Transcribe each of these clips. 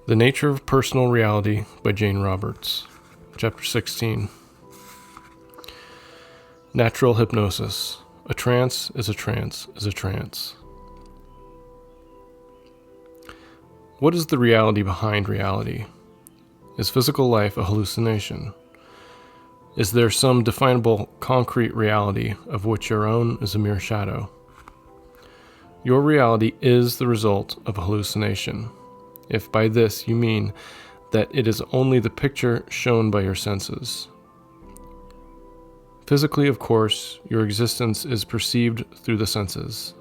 The Nature of Personal Reality by Jane Roberts. Chapter 16. Natural Hypnosis. A trance is a trance is a trance. What is the reality behind reality? Is physical life a hallucination? Is there some definable concrete reality of which your own is a mere shadow? Your reality is the result of a hallucination, if by this you mean that it is only the picture shown by your senses. Physically, of course, your existence is perceived through the senses.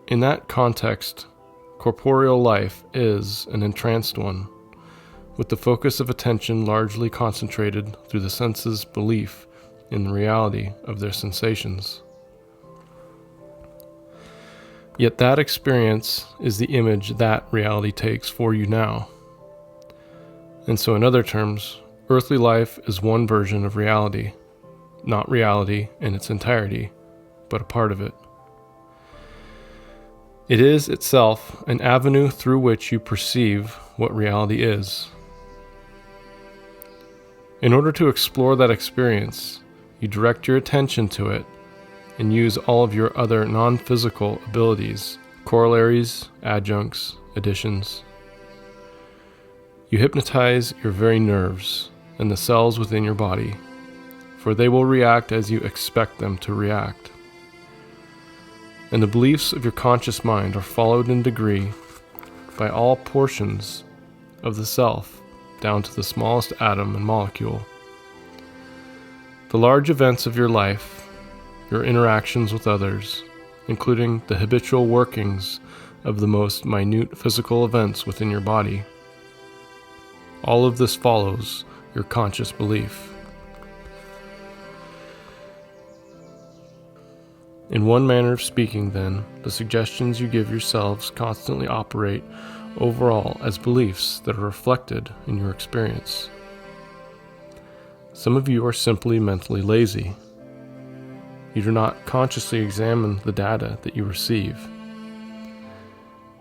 In that context, corporeal life is an entranced one, with the focus of attention largely concentrated through the senses' belief in the reality of their sensations. Yet that experience is the image that reality takes for you now. And so in other terms, earthly life is one version of reality, not reality in its entirety, but a part of it. It is itself an avenue through which you perceive what reality is. In order to explore that experience, you direct your attention to it and use all of your other non-physical abilities, corollaries, adjuncts, additions. You hypnotize your very nerves and the cells within your body, for they will react as you expect them to react. And the beliefs of your conscious mind are followed in degree by all portions of the self, down to the smallest atom and molecule. The large events of your life, your interactions with others, including the habitual workings of the most minute physical events within your body, all of this follows your conscious belief. In one manner of speaking, then, the suggestions you give yourselves constantly operate overall as beliefs that are reflected in your experience. Some of you are simply mentally lazy. You do not consciously examine the data that you receive.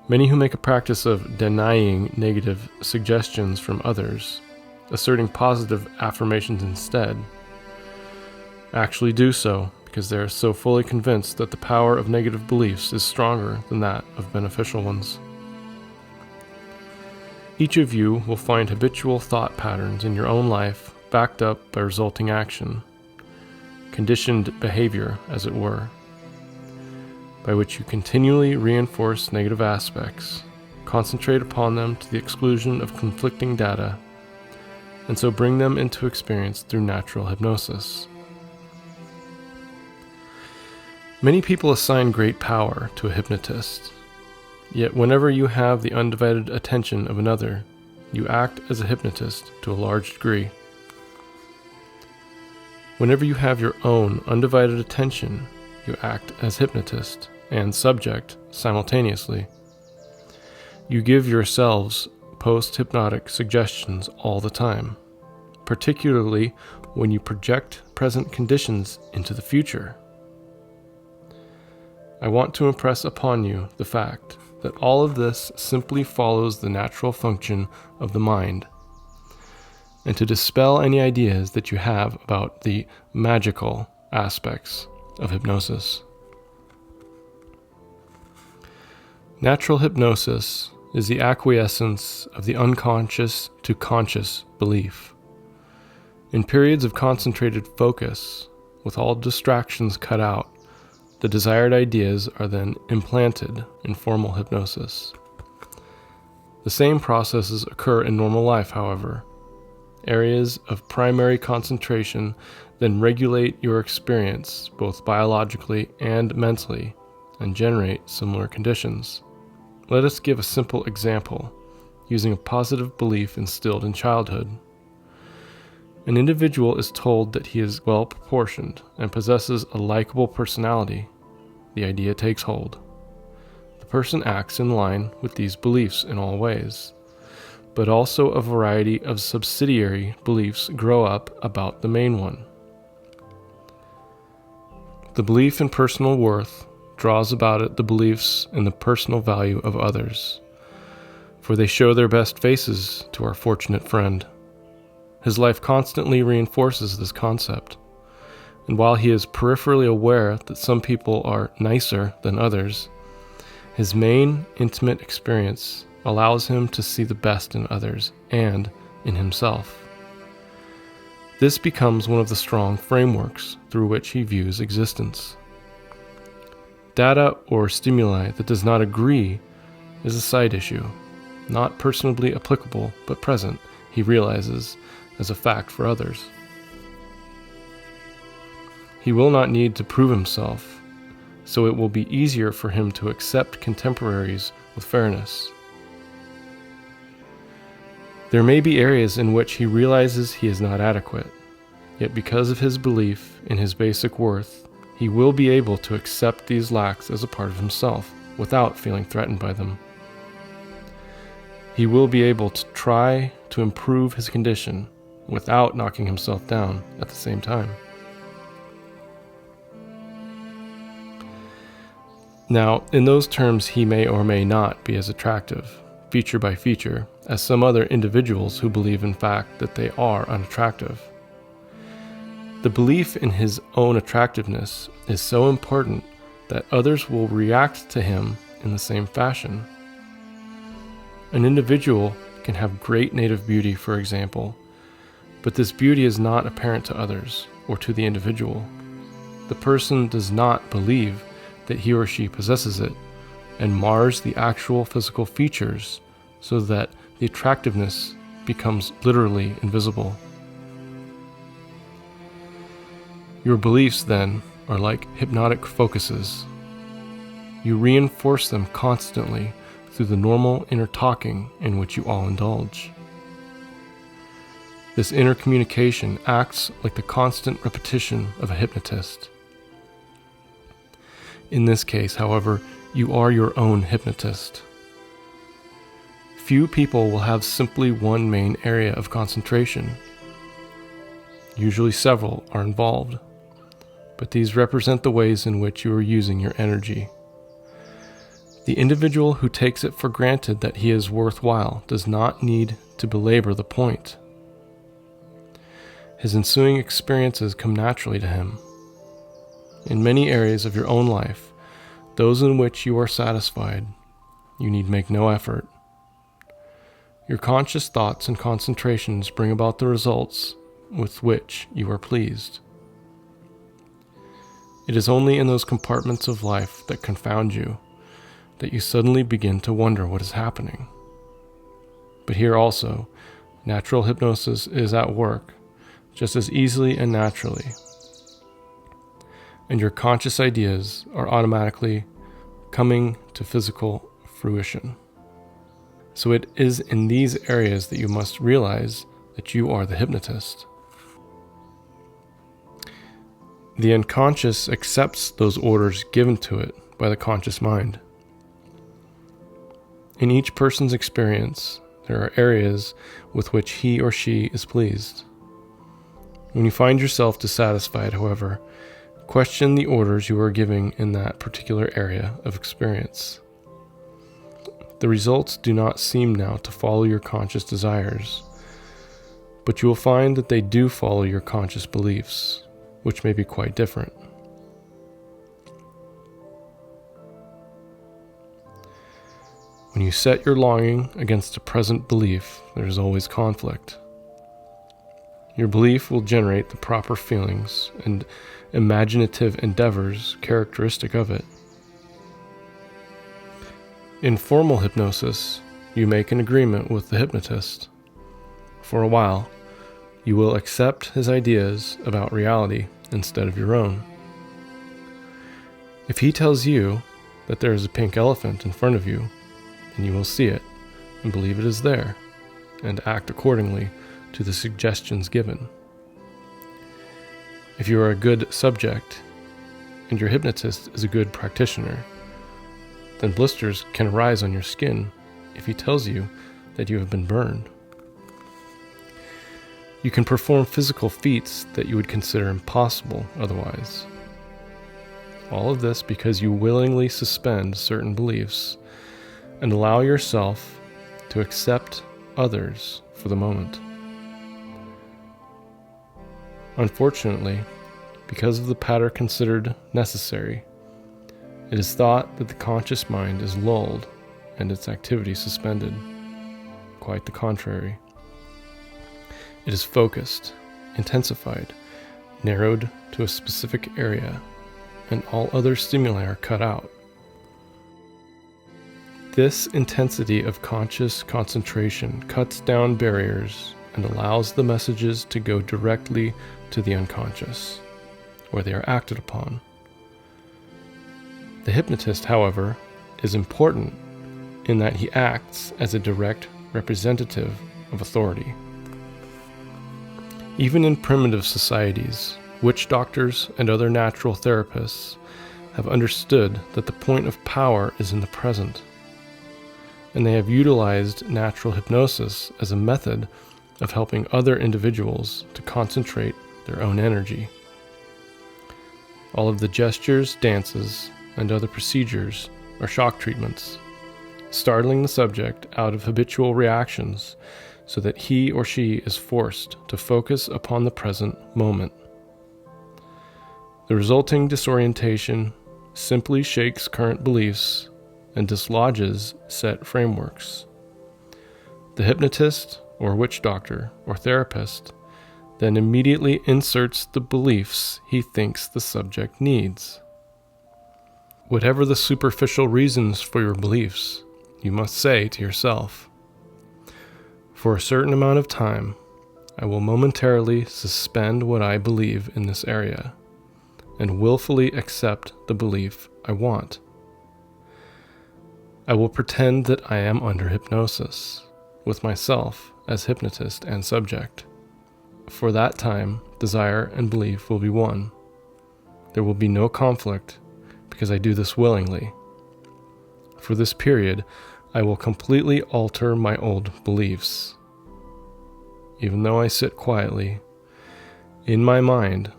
Many who make a practice of denying negative suggestions from others, asserting positive affirmations instead, actually do so because they are so fully convinced that the power of negative beliefs is stronger than that of beneficial ones. Each of you will find habitual thought patterns in your own life backed up by resulting action, conditioned behavior, as it were, by which you continually reinforce negative aspects, concentrate upon them to the exclusion of conflicting data, and so bring them into experience through natural hypnosis. Many people assign great power to a hypnotist, yet whenever you have the undivided attention of another, you act as a hypnotist to a large degree. Whenever you have your own undivided attention, you act as hypnotist and subject simultaneously. You give yourselves post-hypnotic suggestions all the time, particularly when you project present conditions into the future. I want to impress upon you the fact that all of this simply follows the natural function of the mind, and to dispel any ideas that you have about the magical aspects of hypnosis. Natural hypnosis is the acquiescence of the unconscious to conscious belief. In periods of concentrated focus, with all distractions cut out, the desired ideas are then implanted in formal hypnosis. The same processes occur in normal life, however. Areas of primary concentration then regulate your experience both biologically and mentally and generate similar conditions. Let us give a simple example using a positive belief instilled in childhood. An individual is told that he is well proportioned and possesses a likable personality. The idea takes hold. The person acts in line with these beliefs in all ways, but also a variety of subsidiary beliefs grow up about the main one. The belief in personal worth draws about it the beliefs in the personal value of others, for they show their best faces to our fortunate friend. His life constantly reinforces this concept, and while he is peripherally aware that some people are nicer than others, his main intimate experience allows him to see the best in others and in himself. This becomes one of the strong frameworks through which he views existence. Data or stimuli that does not agree is a side issue, not personally applicable but present, he realizes, as a fact for others. He will not need to prove himself, so it will be easier for him to accept contemporaries with fairness. There may be areas in which he realizes he is not adequate, yet because of his belief in his basic worth, he will be able to accept these lacks as a part of himself without feeling threatened by them. He will be able to try to improve his condition without knocking himself down at the same time. Now, in those terms, he may or may not be as attractive, feature by feature, as some other individuals who believe in fact that they are unattractive. The belief in his own attractiveness is so important that others will react to him in the same fashion. An individual can have great native beauty, for example, but this beauty is not apparent to others or to the individual. The person does not believe that he or she possesses it and mars the actual physical features so that the attractiveness becomes literally invisible. Your beliefs, then, are like hypnotic focuses. You reinforce them constantly through the normal inner talking in which you all indulge. This inner communication acts like the constant repetition of a hypnotist. In this case, however, you are your own hypnotist. Few people will have simply one main area of concentration. Usually several are involved, but these represent the ways in which you are using your energy. The individual who takes it for granted that he is worthwhile does not need to belabor the point. His ensuing experiences come naturally to him. In many areas of your own life, those in which you are satisfied, you need make no effort. Your conscious thoughts and concentrations bring about the results with which you are pleased. It is only in those compartments of life that confound you that you suddenly begin to wonder what is happening. But here also, natural hypnosis is at work just as easily and naturally, and your conscious ideas are automatically coming to physical fruition. So it is in these areas that you must realize that you are the hypnotist. The unconscious accepts those orders given to it by the conscious mind. In each person's experience, there are areas with which he or she is pleased. When you find yourself dissatisfied, however, question the orders you are giving in that particular area of experience. The results do not seem now to follow your conscious desires, but you will find that they do follow your conscious beliefs, which may be quite different. When you set your longing against a present belief, there is always conflict. Your belief will generate the proper feelings and imaginative endeavors characteristic of it. In formal hypnosis, you make an agreement with the hypnotist. For a while, you will accept his ideas about reality instead of your own. If he tells you that there is a pink elephant in front of you, then you will see it and believe it is there, and act accordingly to the suggestions given. If you are a good subject, and your hypnotist is a good practitioner, then blisters can arise on your skin if he tells you that you have been burned. You can perform physical feats that you would consider impossible otherwise. All of this because you willingly suspend certain beliefs and allow yourself to accept others for the moment. Unfortunately, because of the pattern considered necessary, it is thought that the conscious mind is lulled and its activity suspended. Quite the contrary. It is focused, intensified, narrowed to a specific area, and all other stimuli are cut out. This intensity of conscious concentration cuts down barriers and allows the messages to go directly to the unconscious, where they are acted upon. The hypnotist, however, is important in that he acts as a direct representative of authority. Even in primitive societies, witch doctors and other natural therapists have understood that the point of power is in the present, and they have utilized natural hypnosis as a method of helping other individuals to concentrate their own energy. All of the gestures, dances, and other procedures are shock treatments, startling the subject out of habitual reactions so that he or she is forced to focus upon the present moment. The resulting disorientation simply shakes current beliefs and dislodges set frameworks. The hypnotist, or witch doctor, or therapist then immediately inserts the beliefs he thinks the subject needs. Whatever the superficial reasons for your beliefs, you must say to yourself, "For a certain amount of time, I will momentarily suspend what I believe in this area, and willfully accept the belief I want. I will pretend that I am under hypnosis, with myself as hypnotist and subject. For that time, desire and belief will be one. There will be no conflict, because I do this willingly. For this period, I will completely alter my old beliefs. Even though I sit quietly, in my mind,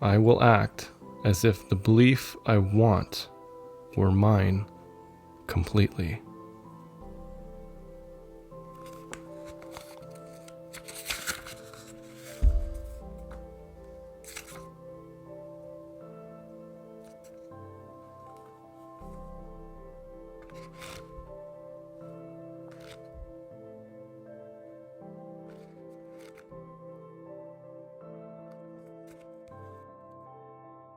I will act as if the belief I want were mine completely."